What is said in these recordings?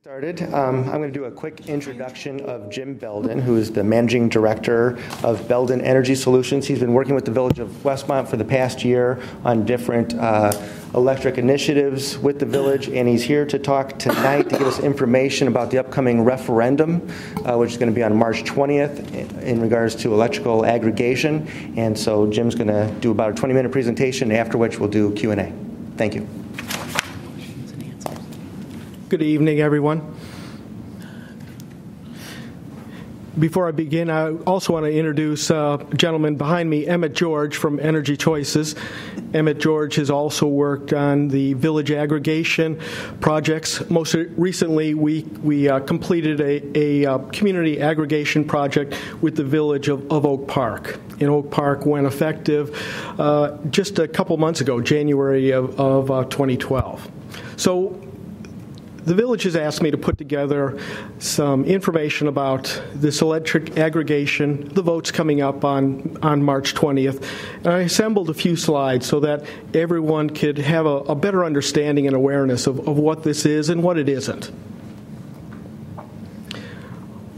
Started. I'm going to do a quick introduction of Jim Belden, who is the Managing Director of Belden Energy Solutions. He's been working with the Village of Westmont for the past year on different electric initiatives with the Village, and he's here to talk tonight to give us information about the upcoming referendum, which is going to be on March 20th in regards to electrical aggregation. And so Jim's going to do about a 20-minute presentation, after which we'll do Q&A. Thank you. Good evening, everyone. Before I begin, I also want to introduce a gentleman behind me, Emmett George from Energy Choices. Emmett George has also worked on the village aggregation projects. Most recently, we completed a community aggregation project with the village of Oak Park. And Oak Park went effective just a couple months ago, January of 2012. So the village has asked me to put together some information about this electric aggregation, the votes coming up on March 20th. And I assembled a few slides so that everyone could have a better understanding and awareness of what this is and what it isn't.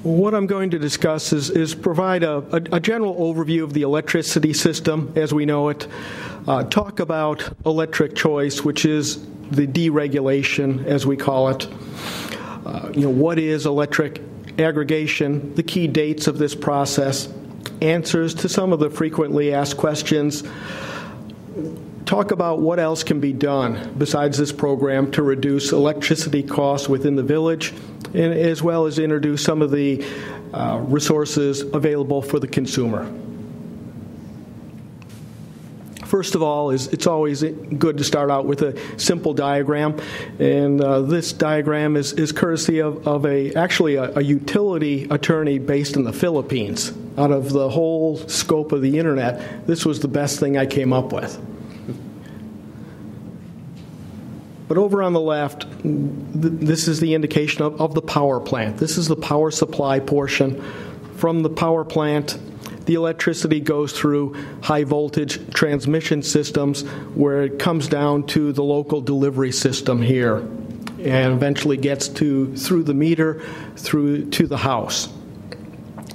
What I'm going to discuss is provide a general overview of the electricity system as we know it, talk about electric choice, which is the deregulation, as we call it. What is electric aggregation, the key dates of this process, answers to some of the frequently asked questions, talk about what else can be done besides this program to reduce electricity costs within the village, and as well as introduce some of the resources available for the consumer. First of all, it's always good to start out with a simple diagram, and this diagram is courtesy of a utility attorney based in the Philippines. Out of the whole scope of the internet, this was the best thing I came up with. But over on the left, this is the indication of the power plant. This is the power supply portion. From the power plant, the electricity goes through high voltage transmission systems where it comes down to the local delivery system here and eventually gets through the meter through to the house.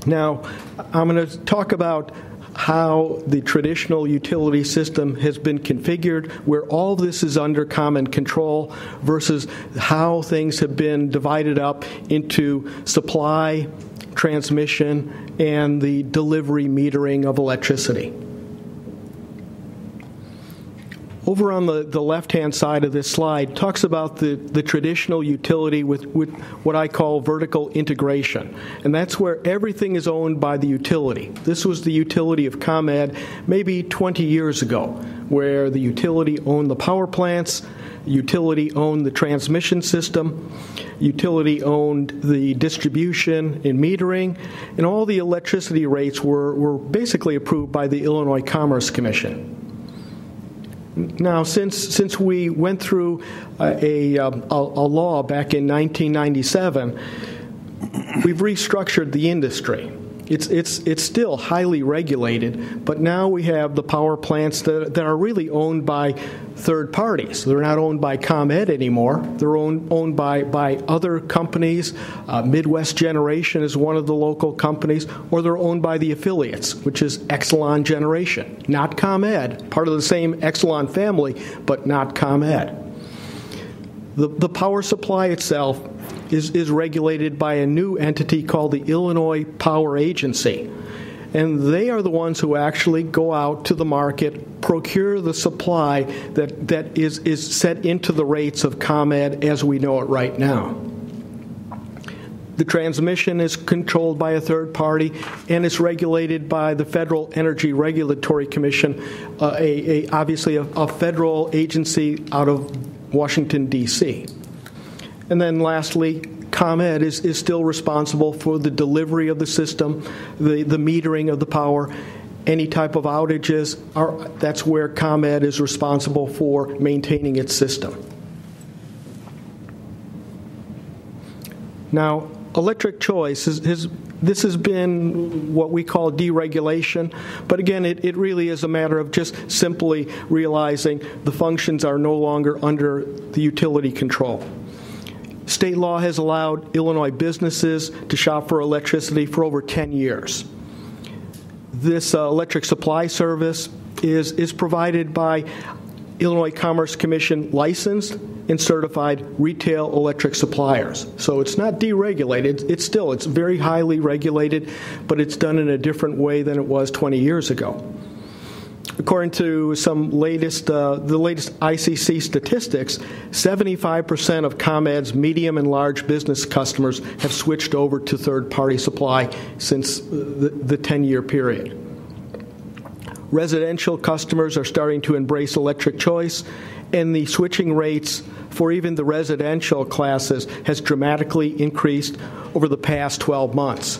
Now, I'm going to talk about how the traditional utility system has been configured, where all of this is under common control, versus how things have been divided up into supply, transmission, and the delivery metering of electricity. Over on the left-hand side of this slide talks about the traditional utility with what I call vertical integration. And that's where everything is owned by the utility. This was the utility of ComEd maybe 20 years ago, where the utility owned the power plants, utility owned the transmission system, utility owned the distribution and metering, and all the electricity rates were basically approved by the Illinois Commerce Commission. Now, since we went through a law back in 1997, we've restructured the industry. It's still highly regulated, but now we have the power plants that are really owned by third parties. They're not owned by ComEd anymore. They're owned by other companies. Midwest Generation is one of the local companies, or they're owned by the affiliates, which is Exelon Generation, not ComEd, part of the same Exelon family, but not ComEd. The power supply itself is regulated by a new entity called the Illinois Power Agency. And they are the ones who actually go out to the market, procure the supply that is set into the rates of ComEd as we know it right now. The transmission is controlled by a third party and is regulated by the Federal Energy Regulatory Commission, obviously a federal agency out of Washington, D.C. And then lastly, ComEd is still responsible for the delivery of the system, the metering of the power. Any type of outages, that's where ComEd is responsible for maintaining its system. Now, electric choice this has been what we call deregulation, but again, it really is a matter of just simply realizing the functions are no longer under the utility control. State law has allowed Illinois businesses to shop for electricity for over 10 years. This electric supply service is provided by Illinois Commerce Commission licensed and certified retail electric suppliers. So it's not deregulated. It's very highly regulated, but it's done in a different way than it was 20 years ago. According to the latest ICC statistics, 75% of ComEd's medium and large business customers have switched over to third-party supply since the 10-year period. Residential customers are starting to embrace electric choice, and the switching rates for even the residential classes has dramatically increased over the past 12 months.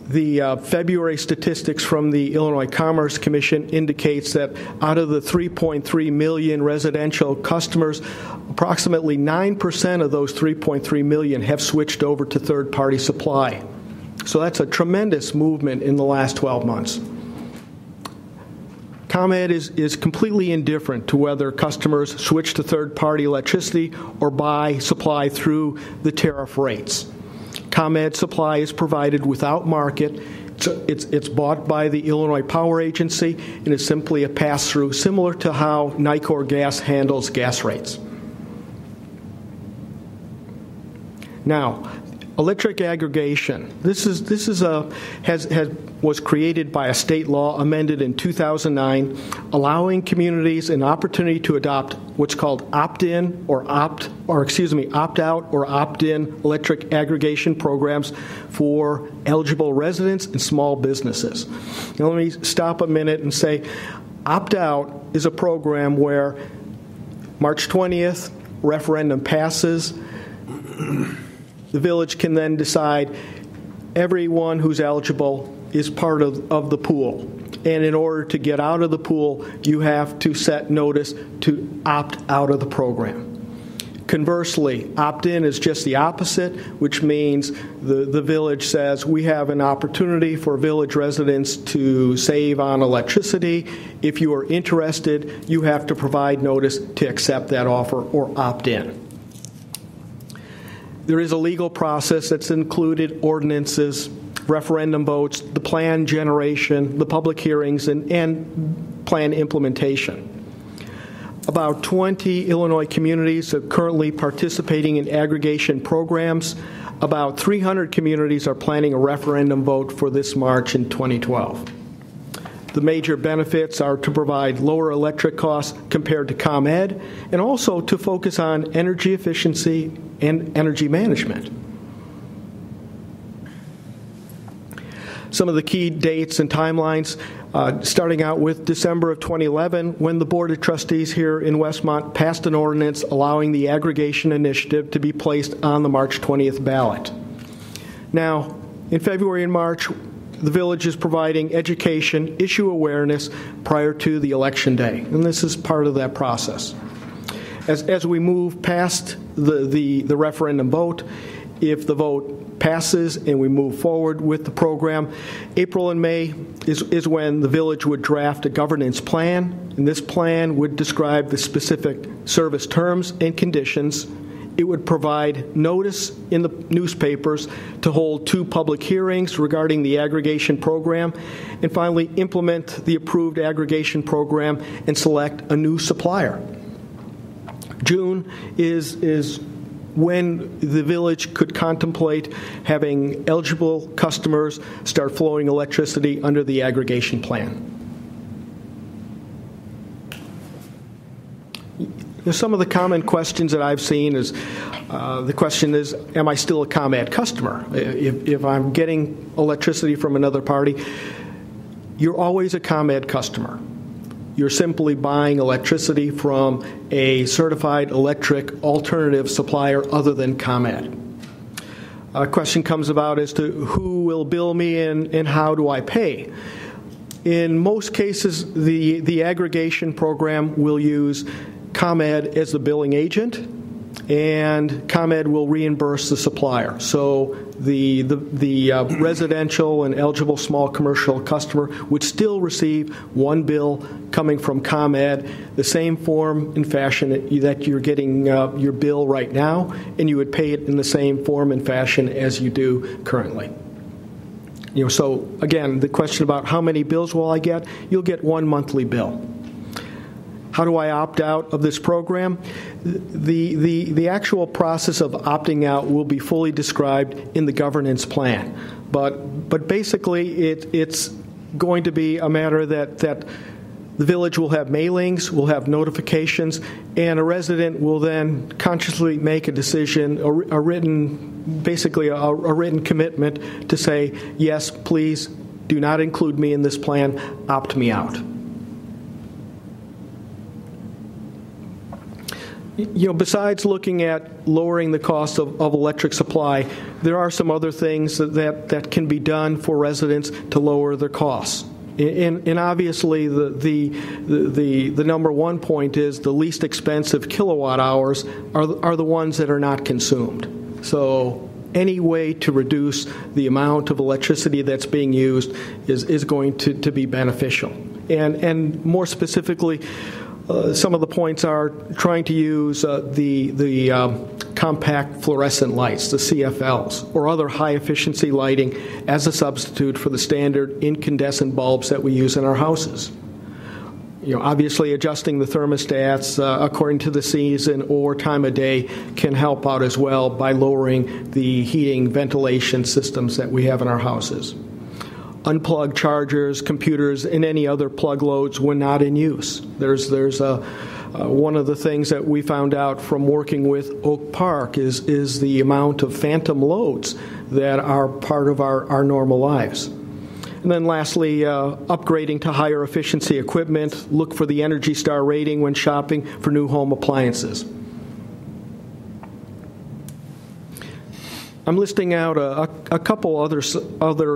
The February statistics from the Illinois Commerce Commission indicates that out of the 3.3 million residential customers, approximately 9% of those 3.3 million have switched over to third-party supply. So that's a tremendous movement in the last 12 months. ComEd is completely indifferent to whether customers switch to third-party electricity or buy supply through the tariff rates. ComEd supply is provided without market. It's bought by the Illinois Power Agency and is simply a pass-through, similar to how Nicor Gas handles gas rates. Now, electric aggregation. This was created by a state law amended in 2009, allowing communities an opportunity to adopt what's called opt-out or opt-in electric aggregation programs for eligible residents and small businesses. Now, let me stop a minute and say, opt-out is a program where March 20th, referendum passes. The village can then decide everyone who's eligible is part of the pool. And in order to get out of the pool, you have to set notice to opt out of the program. Conversely, opt-in is just the opposite, which means the village says we have an opportunity for village residents to save on electricity. If you are interested, you have to provide notice to accept that offer or opt in. There is a legal process that's included ordinances, referendum votes, the plan generation, the public hearings, and plan implementation. About 20 Illinois communities are currently participating in aggregation programs. About 300 communities are planning a referendum vote for this March in 2012. The major benefits are to provide lower electric costs compared to ComEd, and also to focus on energy efficiency and energy management. Some of the key dates and timelines, starting out with December of 2011, when the Board of Trustees here in Westmont passed an ordinance allowing the aggregation initiative to be placed on the March 20th ballot. Now, in February and March, the village is providing education, issue awareness prior to the election day, and this is part of that process. As we move past the referendum vote, if the vote passes and we move forward with the program, April and May is when the village would draft a governance plan, and this plan would describe the specific service terms and conditions. It would provide notice in the newspapers to hold 2 public hearings regarding the aggregation program, and finally implement the approved aggregation program and select a new supplier. June is when the village could contemplate having eligible customers start flowing electricity under the aggregation plan. Some of the common questions that I've seen is, the question is, am I still a ComEd customer? If I'm getting electricity from another party, you're always a ComEd customer. You're simply buying electricity from a certified electric alternative supplier other than ComEd. A question comes about as to who will bill me and how do I pay. In most cases, the aggregation program will use ComEd as the billing agent, and ComEd will reimburse the supplier. So the residential and eligible small commercial customer would still receive one bill coming from ComEd, the same form and fashion that you're getting your bill right now, and you would pay it in the same form and fashion as you do currently. So again, the question about how many bills will I get? You'll get one monthly bill. How do I opt out of this program? The actual process of opting out will be fully described in the governance plan. But basically, it's going to be a matter that the village will have mailings, will have notifications, and a resident will then consciously make a decision, a written commitment to say, yes, please do not include me in this plan, opt me out. Besides looking at lowering the cost of electric supply, there are some other things that can be done for residents to lower their costs. And obviously, the number one point is the least expensive kilowatt hours are the ones that are not consumed. So any way to reduce the amount of electricity that's being used is going to be beneficial. And more specifically, some of the points are trying to use the compact fluorescent lights, the CFLs, or other high-efficiency lighting as a substitute for the standard incandescent bulbs that we use in our houses. Obviously, adjusting the thermostats according to the season or time of day can help out as well by lowering the heating ventilation systems that we have in our houses. Unplug chargers, computers, and any other plug loads when not in use. There's one of the things that we found out from working with Oak Park is the amount of phantom loads that are part of our normal lives. And then lastly, upgrading to higher efficiency equipment. Look for the Energy Star rating when shopping for new home appliances. I'm listing out a couple other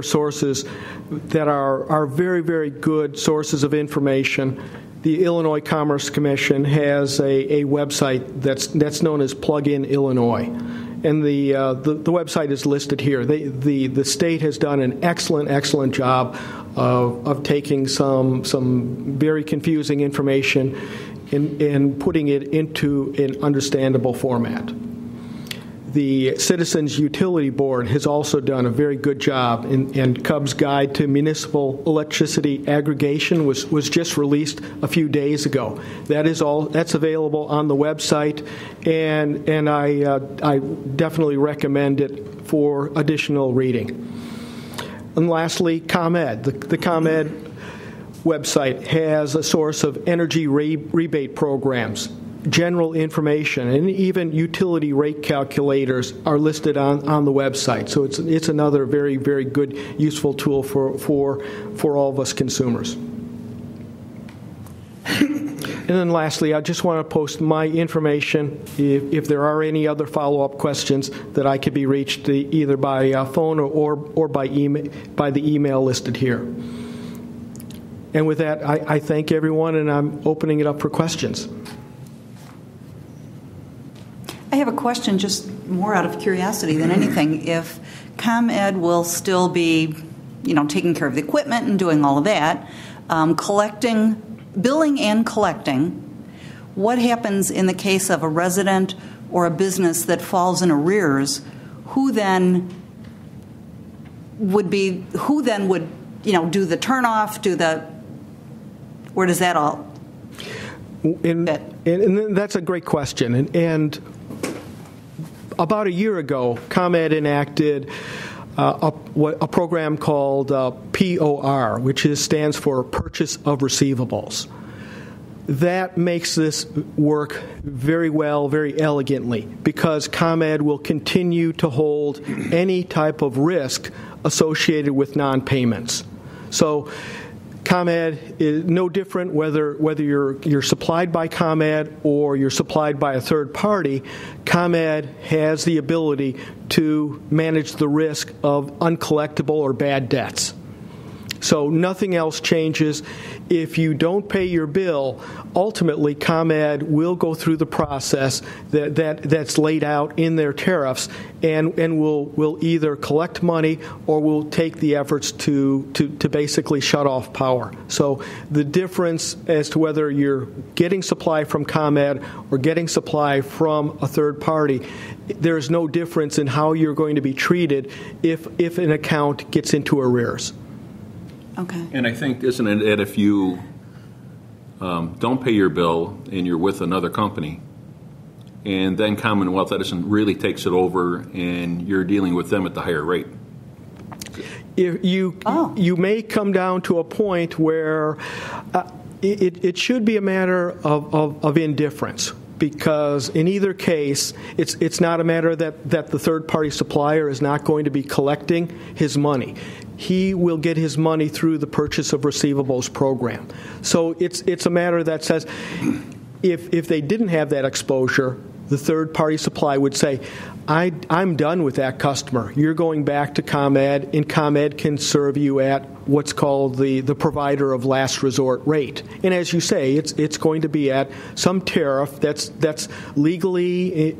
sources that are very, very good sources of information. The Illinois Commerce Commission has a website that's known as Plug-in Illinois, and the website is listed here. The state has done an excellent job of taking some very confusing information and putting it into an understandable format. The Citizens Utility Board has also done a very good job, and Cub's Guide to Municipal Electricity Aggregation was just released a few days ago. That's available on the website, and I definitely recommend it for additional reading. And lastly, ComEd. The ComEd website has a source of energy rebate programs, general information, and even utility rate calculators are listed on the website. So it's another very, very good, useful tool for all of us consumers. And then lastly, I just want to post my information if there are any other follow-up questions that I could be reached either by phone or by email, by the email listed here. And with that, I thank everyone, and I'm opening it up for questions. I have a question, just more out of curiosity than anything. If ComEd will still be, taking care of the equipment and doing all of that, billing and collecting, what happens in the case of a resident or a business that falls in arrears? Who then would do the turnoff? Where does that all fit? And that's a great question. And about a year ago, ComEd enacted a program called POR, which stands for Purchase of Receivables. That makes this work very well, very elegantly, because ComEd will continue to hold any type of risk associated with non-payments. So ComEd is no different whether you're supplied by ComEd or you're supplied by a third party. ComEd has the ability to manage the risk of uncollectible or bad debts. So nothing else changes. If you don't pay your bill, ultimately ComEd will go through the process that's laid out in their tariffs, and will either collect money or will take the efforts to basically shut off power. So the difference as to whether you're getting supply from ComEd or getting supply from a third party, there's no difference in how you're going to be treated if an account gets into arrears. Okay. And I think, isn't it, that if you don't pay your bill and you're with another company, and then Commonwealth Edison really takes it over and you're dealing with them at the higher rate? If you may come down to a point where it should be a matter of indifference, because in either case, it's not a matter that the third-party supplier is not going to be collecting his money. He will get his money through the purchase of receivables program. So it's a matter that says if they didn't have that exposure, the third-party supply would say, I'm done with that customer. You're going back to ComEd, and ComEd can serve you at what's called the provider of last resort rate. And as you say, it's going to be at some tariff that's legally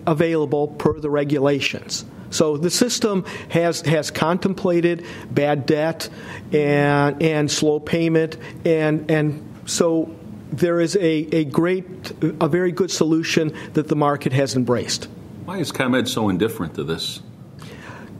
available per the regulations. So the system has contemplated bad debt and slow payment, and so there is a very good solution that the market has embraced. Why is ComEd so indifferent to this?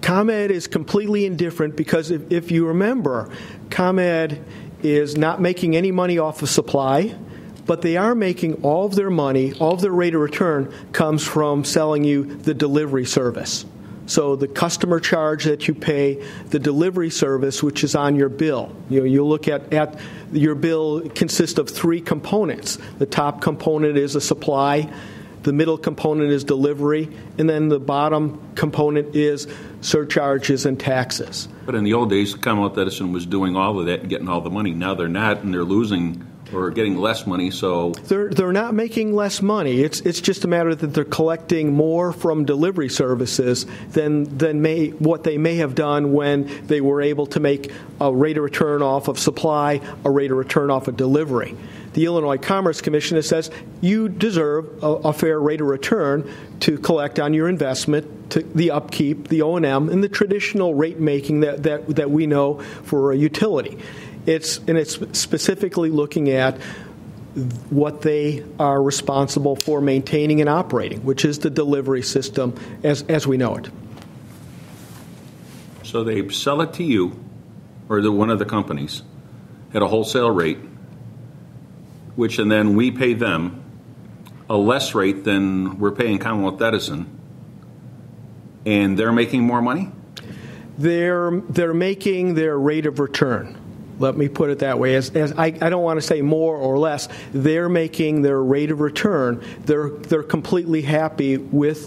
ComEd is completely indifferent because if you remember, ComEd is not making any money off of supply, but they are making all of their money, all of their rate of return comes from selling you the delivery service. So the customer charge that you pay, the delivery service, which is on your bill. You look at your bill consists of three components. The top component is a supply, the middle component is delivery, and then the bottom component is surcharges and taxes. But in the old days, Commonwealth Edison was doing all of that and getting all the money. Now they're not, and they're losing or getting less money. So they're not making less money. It's just a matter that they're collecting more from delivery services than what they may have done when they were able to make a rate of return off of supply, a rate of return off of delivery. The Illinois Commerce Commission says you deserve a fair rate of return to collect on your investment, to the upkeep, the O&M, and the traditional rate making that we know for a utility. It's specifically looking at what they are responsible for maintaining and operating, which is the delivery system as we know it. So they sell it to you or to one of the companies at a wholesale rate, which and then we pay them a less rate than we're paying Commonwealth Edison, and they're making more money? They're making their rate of return. Let me put it that way. As I don't want to say more or less. They're making their rate of return. They're completely happy with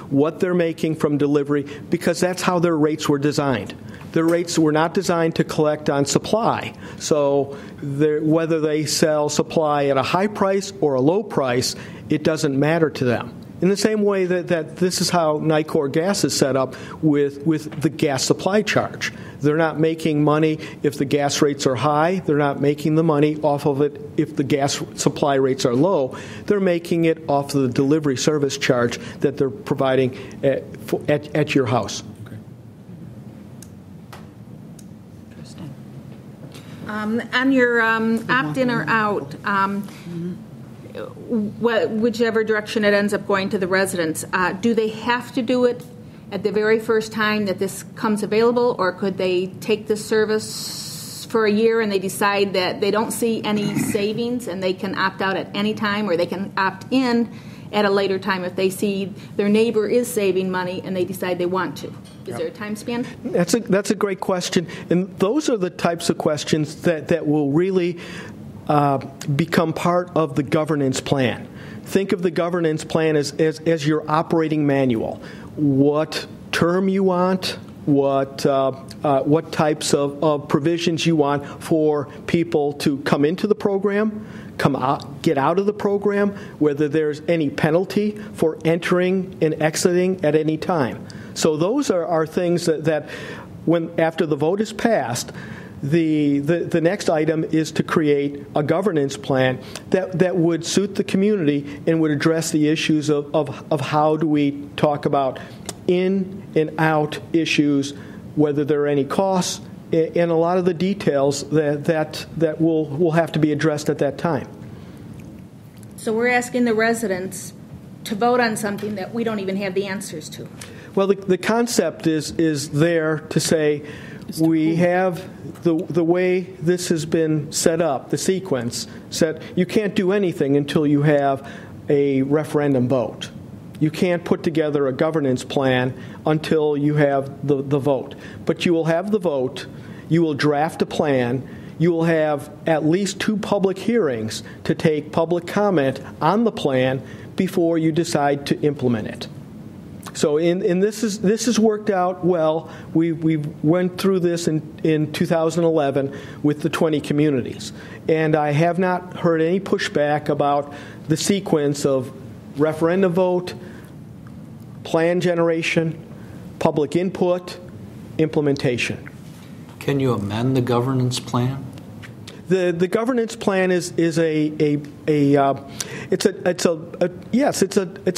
what they're making from delivery because that's how their rates were designed. Their rates were not designed to collect on supply. So whether they sell supply at a high price or a low price, it doesn't matter to them. In the same way that this is how Nicor Gas is set up with the gas supply charge. They're not making money if the gas rates are high. They're not making the money off of it if the gas supply rates are low. They're making it off of the delivery service charge that they're providing at your house. Okay. Interesting. On your opt-in or out, whichever direction it ends up going to the residents, do they have to do it at the very first time that this comes available, or could they take this service for a year and they decide that they don't see any savings and they can opt out at any time, or they can opt in at a later time if they see their neighbor is saving money and they decide they want to? Is there a time span? That's a great question, and those are the types of questions that will really become part of the governance plan. Think of the governance plan as your operating manual. What term you want, what types of provisions you want for people to come into the program, get out of the program, whether there's any penalty for entering and exiting at any time. So those are things that after the vote is passed, the next item is to create a governance plan that would suit the community and would address the issues of how do we talk about in and out issues, whether there are any costs, and a lot of the details that will have to be addressed at that time. So we're asking the residents to vote on something that we don't even have the answers to. Well, the concept is there to say we have the way this has been set up, the sequence, said you can't do anything until you have a referendum vote. You can't put together a governance plan until you have the vote. But you will have the vote, you will draft a plan, you will have at least 2 public hearings to take public comment on the plan before you decide to implement it. So this has worked out well. We went through this in 2011 with the 20 communities. And I have not heard any pushback about the sequence of referendum vote, plan generation, public input, implementation. Can you amend the governance plan? The governance plan is a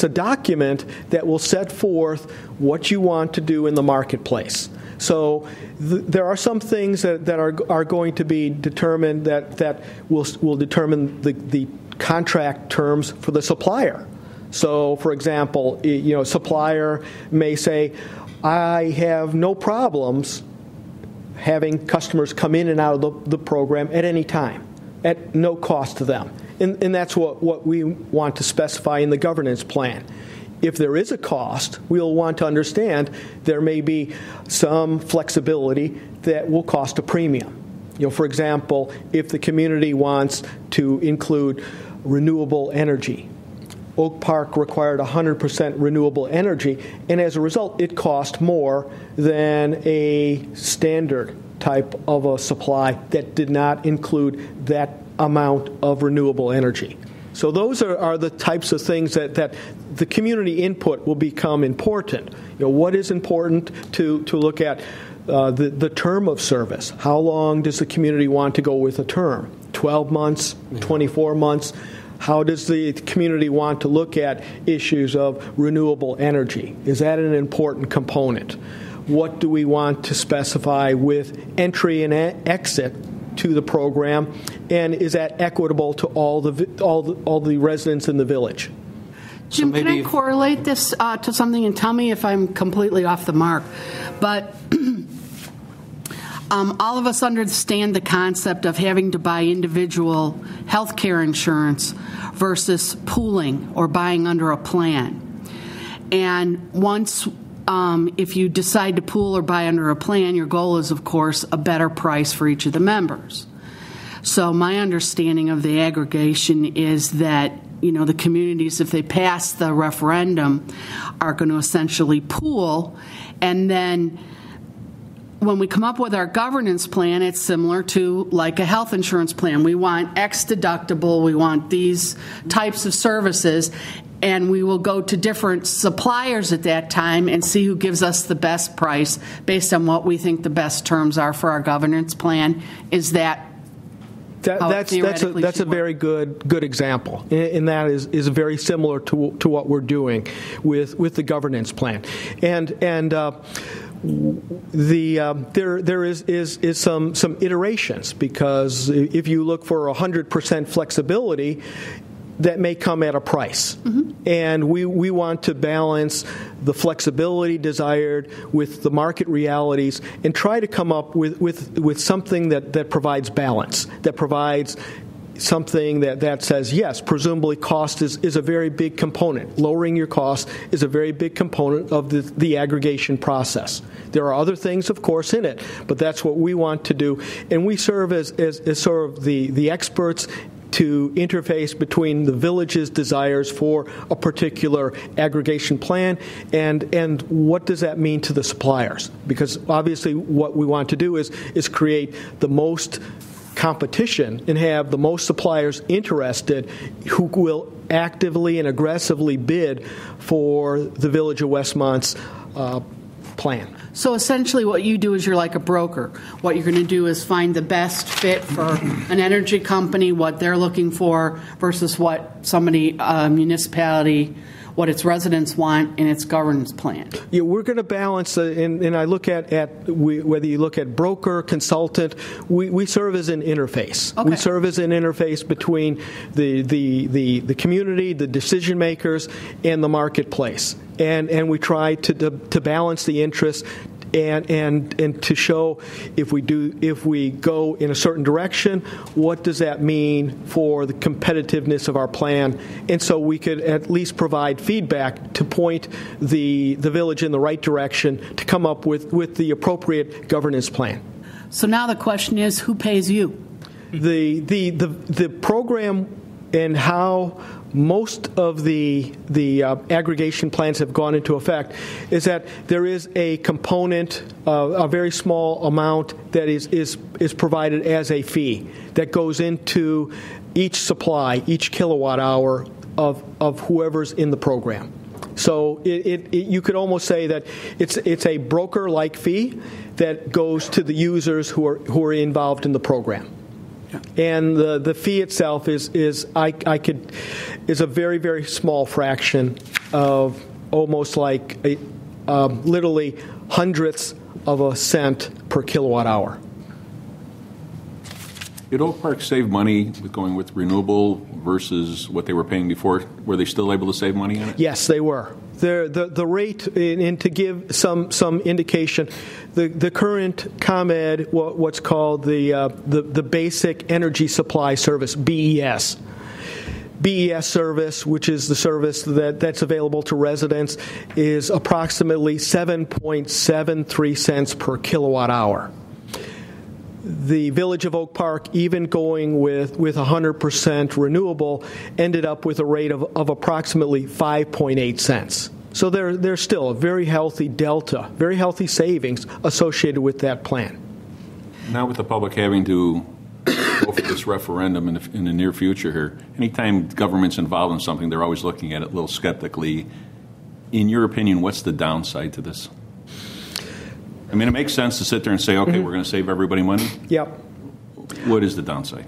document that will set forth what you want to do in the marketplace. So there are some things that are going to be determined that will determine the contract terms for the supplier. So, for example, supplier may say, I have no problems having customers come in and out of the program at any time, at no cost to them. And that's what we want to specify in the governance plan. If there is a cost, we'll want to understand there may be some flexibility that will cost a premium. For example, if the community wants to include renewable energy, Oak Park required 100% renewable energy, and as a result, it cost more than a standard type of a supply that did not include that amount of renewable energy. So those are the types of things that the community input will become important. What is important to look at the term of service? How long does the community want to go with a term? 12 months, 24 months? How does the community want to look at issues of renewable energy? Is that an important component? What do we want to specify with entry and exit to the program? And is that equitable to all the residents in the village? Jim, can I correlate this to something, and tell me if I'm completely off the mark? But all of us understand the concept of having to buy individual health care insurance versus pooling or buying under a plan. And once, if you decide to pool or buy under a plan, your goal is, of course, a better price for each of the members. So my understanding of the aggregation is that the communities, if they pass the referendum, are going to essentially pool, and then when we come up with our governance plan, it's similar to like a health insurance plan. We want X deductible, we want these types of services, and we will go to different suppliers at that time and see who gives us the best price based on what we think the best terms are for our governance plan. Is that's a very good example, and that is very similar to what we're doing with the governance plan, and there is some iterations, because if you look for 100% flexibility, that may come at a price. Mm-hmm. And we want to balance the flexibility desired with the market realities and try to come up with something that provides balance, that provides something that says, yes, presumably cost is a very big component. Lowering your cost is a very big component of the aggregation process. There are other things, of course, in it, but that's what we want to do. And we serve as sort of the experts to interface between the village's desires for a particular aggregation plan and what does that mean to the suppliers. Because obviously what we want to do is create the most competition and have the most suppliers interested who will actively and aggressively bid for the Village of Westmont's plan. So essentially what you do is you're like a broker. What you're going to do is find the best fit for an energy company, what they're looking for, versus what somebody, municipality, what its residents want in its governance plan. Yeah, we're going to balance, and I look at whether you look at broker, consultant, we serve as an interface. Okay. We serve as an interface between the community, the decision makers, and the marketplace. And we try to balance the interests and to show if we go in a certain direction, what does that mean for the competitiveness of our plan? And so we could at least provide feedback to point the village in the right direction to come up with the appropriate governance plan. So now the question is, who pays you? The program and how most of the aggregation plans have gone into effect is that there is a component, a very small amount that is provided as a fee that goes into each supply, each kilowatt hour of whoever's in the program. So you could almost say that it's a broker-like fee that goes to the users who are involved in the program. And the fee itself is a very, very small fraction of almost like literally hundredths of a cent per kilowatt hour. Did Oak Park save money with going with renewable versus what they were paying before? Were they still able to save money on it? Yes, they were. The rate, and to give some indication, the current ComEd, what's called the Basic Energy Supply Service, BES service, which is the service that's available to residents, is approximately 7.73 cents per kilowatt hour. The Village of Oak Park, even going with 100% renewable, ended up with a rate of approximately 5.8 cents. So there's still a very healthy delta, very healthy savings associated with that plan. Now with the public having to go for this referendum in the near future here, anytime government's involved in something, they're always looking at it a little skeptically. In your opinion, what's the downside to this? I mean, it makes sense to sit there and say, okay, we're going to save everybody money. Yep. What is the downside?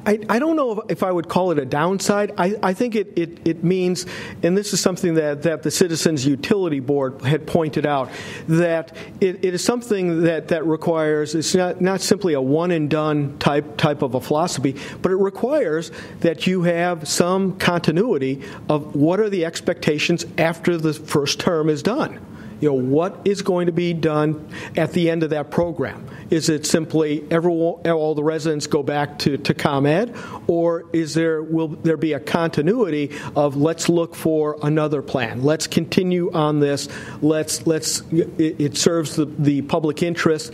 I don't know if I would call it a downside. I think it means, and this is something that the Citizens Utility Board had pointed out, that it is something that requires, it's not simply a one-and-done type of a philosophy, but it requires that you have some continuity of what are the expectations after the first term is done. What is going to be done at the end of that program? Is it simply all the residents go back to ComEd, or will there be a continuity of let's look for another plan? Let's continue on this. It serves the public interest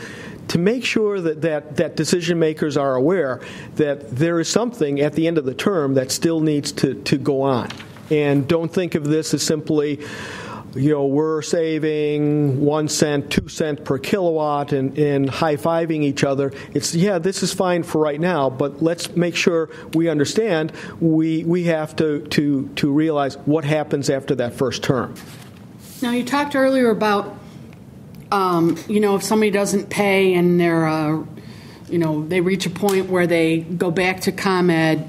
to make sure that decision makers are aware that there is something at the end of the term that still needs to go on, and don't think of this as simply, we're saving 1 cent, 2 cents per kilowatt and high-fiving each other. It's, this is fine for right now, but let's make sure we understand we have to realize what happens after that first term. Now, you talked earlier about, if somebody doesn't pay and they're, they reach a point where they go back to ComEd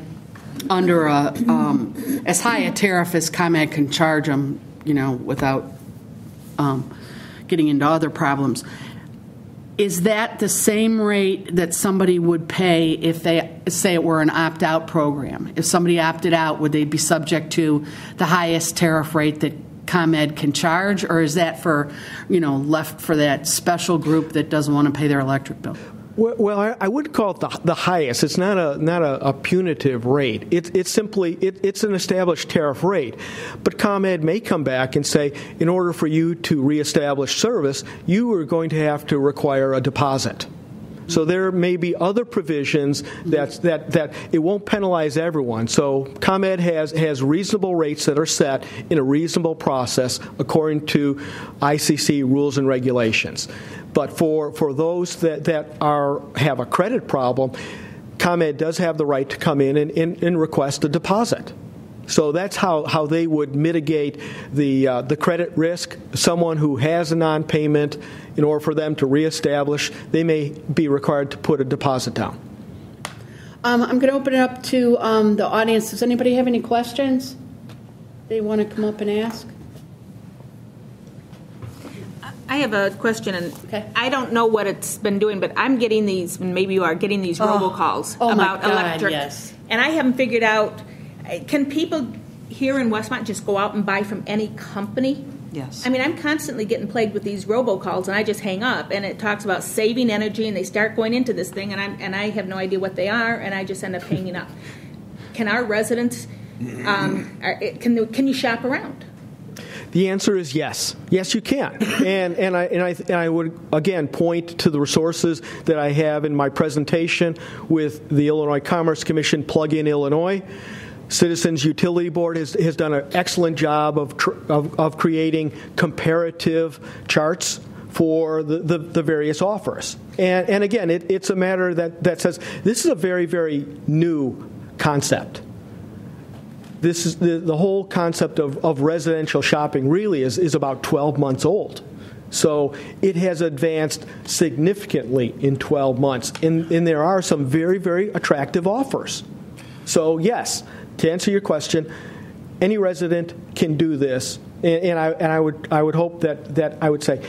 under as high a tariff as ComEd can charge them, without getting into other problems. Is that the same rate that somebody would pay if they, say it were an opt-out program? If somebody opted out, would they be subject to the highest tariff rate that ComEd can charge, or is that for, left for that special group that doesn't want to pay their electric bill? Well, I wouldn't call it the highest. It's not a punitive rate. It's simply it's an established tariff rate. But ComEd may come back and say, in order for you to reestablish service, you are going to have to require a deposit. So there may be other provisions that it won't penalize everyone. So ComEd has reasonable rates that are set in a reasonable process according to ICC rules and regulations. But for those that have a credit problem, ComEd does have the right to come in and request a deposit. So that's how they would mitigate the credit risk. Someone who has a non-payment, in order for them to reestablish, they may be required to put a deposit down. I'm going to open it up to the audience. Does anybody have any questions they want to come up and ask? I have a question, and Okay. I don't know what it's been doing, but I'm getting these, and maybe you are getting these robocalls Oh, my about God, electric. yes. And I haven't figured out, can people here in Westmont just go out and buy from any company? Yes. I mean, I'm constantly getting plagued with these robocalls, and I just hang up, and it talks about saving energy, and they start going into this thing, and I have no idea what they are, and I just end up hanging up. Can our residents, can you shop around? The answer is yes. Yes, you can. And I would, again, point to the resources that I have in my presentation with the Illinois Commerce Commission Plug-in Illinois. Citizens Utility Board has done an excellent job of creating comparative charts for the various offers. And again, it's a matter that says this is a very, very new concept. This is the whole concept of residential shopping really is about 12 months old. So it has advanced significantly in 12 months. And there are some very, very attractive offers. So yes, to answer your question, any resident can do this. And I would hope that I would say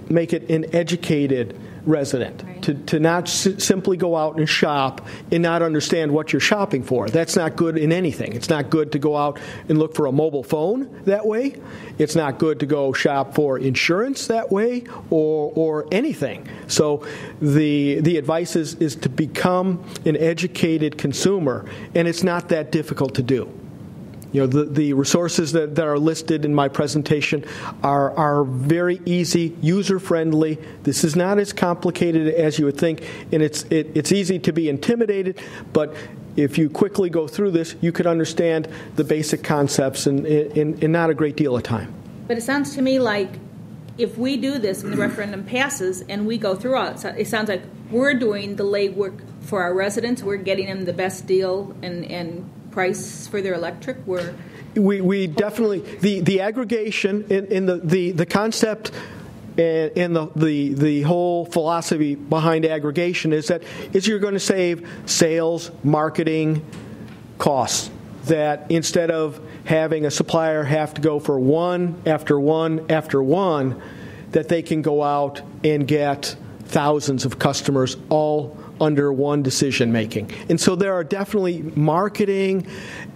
make it an educated resident, right. to not simply go out and shop and not understand what you're shopping for. That's not good in anything. It's not good to go out and look for a mobile phone that way. It's not good to go shop for insurance that way or anything. So the advice is to become an educated consumer, and it's not that difficult to do. You know, the resources that are listed in my presentation are very easy, user-friendly. This is not as complicated as you would think, and it's easy to be intimidated, but if you quickly go through this, you could understand the basic concepts in not a great deal of time. But it sounds to me like if we do this and the referendum passes and we go through it sounds like we're doing the legwork for our residents. We're getting them the best deal and price for their electric. We definitely the aggregation in the concept and the whole philosophy behind aggregation is you're going to save sales, marketing costs. That instead of having a supplier have to go for one after one after one, that they can go out and get thousands of customers all under one decision making. And so there are definitely marketing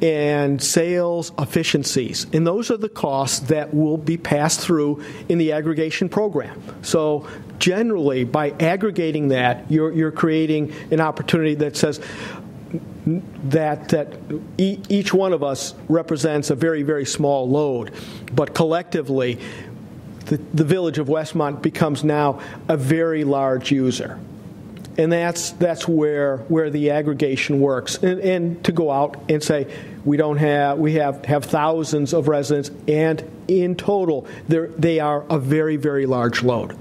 and sales efficiencies. And those are the costs that will be passed through in the aggregation program. So generally, by aggregating that, you're creating an opportunity that says that each one of us represents a very, very small load. But collectively, the village of Westmont becomes now a very large user. And that's where the aggregation works. And to go out and say we have thousands of residents, and in total they are a very, very large load.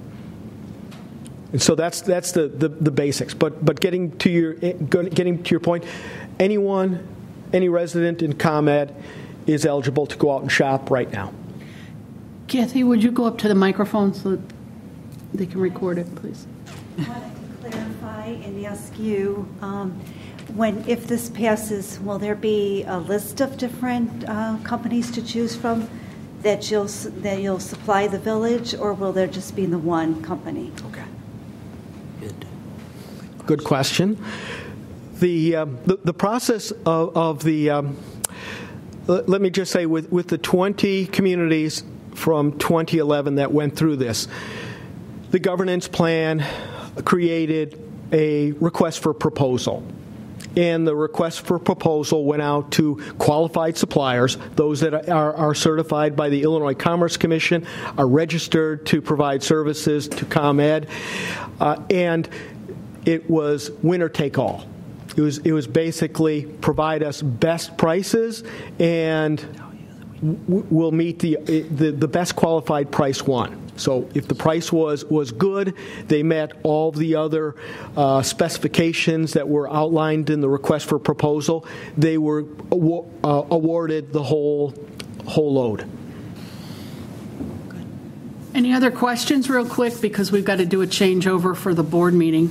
And so that's the basics. But getting to your point, any resident in ComEd is eligible to go out and shop right now. Kathy, would you go up to the microphone so that they can record it, please? Clarify and ask you, if this passes, will there be a list of different companies to choose from that you'll supply the village, or will there just be the one company? Okay. Good question. The process of the let me just say with the 20 communities from 2011 that went through this, the governance plan created a request for proposal. And the request for proposal went out to qualified suppliers, those that are certified by the Illinois Commerce Commission, are registered to provide services to ComEd, and it was winner take all. It was basically provide us best prices, and we'll meet the best qualified price won. So if the price was good, they met all the other specifications that were outlined in the request for proposal, they were awarded the whole load. Any other questions real quick, because we've got to do a changeover for the board meeting?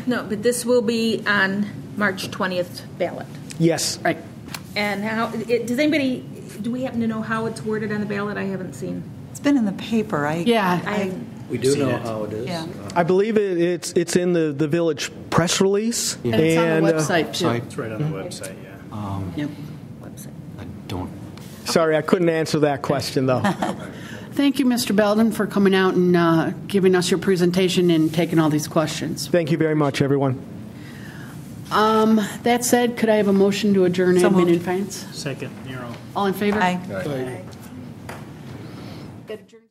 No, but this will be on March 20th ballot. Yes. Right. And do we happen to know how it's worded on the ballot? I haven't seen. It's been in the paper. We do know how it is. Yeah. I believe it's in the village press release. And it's on the website, too. Website. It's right on the website, yeah. Yep. I don't. Sorry, I couldn't answer that question, though. Thank you, Mr. Belden, for coming out and giving us your presentation and taking all these questions. Thank you very much, everyone. That said, could I have a motion to adjourn So admin moved. and finance? Second, Nero. All in favor? Aye. Get adjourned.